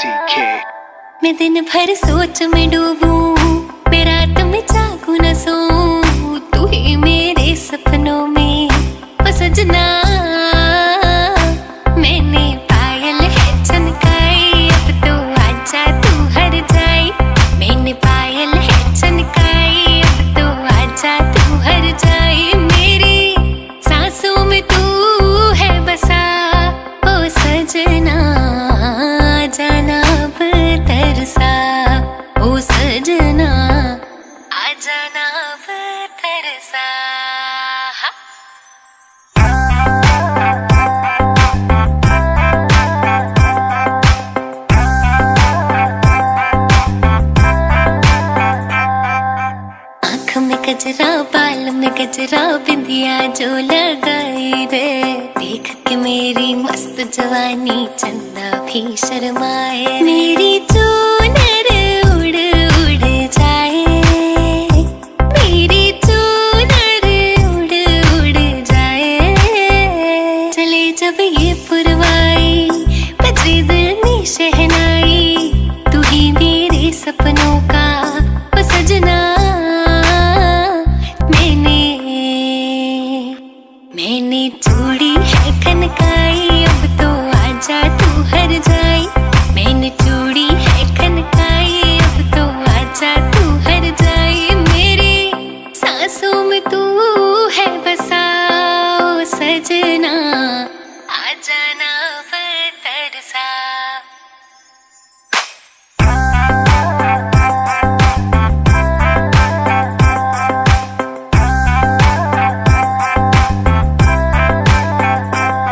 मैं दिन भर सोच में डूबूं, मैं रात में जागूं न सोऊं, तू ही मेरे सपनों में ओ सजना। मैंने पायल है चनकाई, अब तो आजा तू हर जाए। मैंने पायल है चनकाई, अब तो आजा तू हर जाए। मेरी सांसों में तू है बसा ओ सजना, जाना अब तरसा ओ सजना, आ जाना अब तरसा। आँख में गजरा, बाल में गजरा, बिंदिया जो लगाई रे, देख के मेरी मस्त जवानी चंदा भी शर्माए। मेरी चूनर उड़ उड़ जाए, मेरी चूनर उड़ उड़ जाए। चले जब ये पुरवाई, बजे दिल में शहनाई, तू ही मेरे सपनों का ओ सजना। मैंने चूड़ी है खनकाई, अब तो आजा तू हर जाए। मैंने चूड़ी है खनकाई, अब तो आजा तू हर जाए। मेरी सांसों में तू है बसा ओ सजना, आ जाना।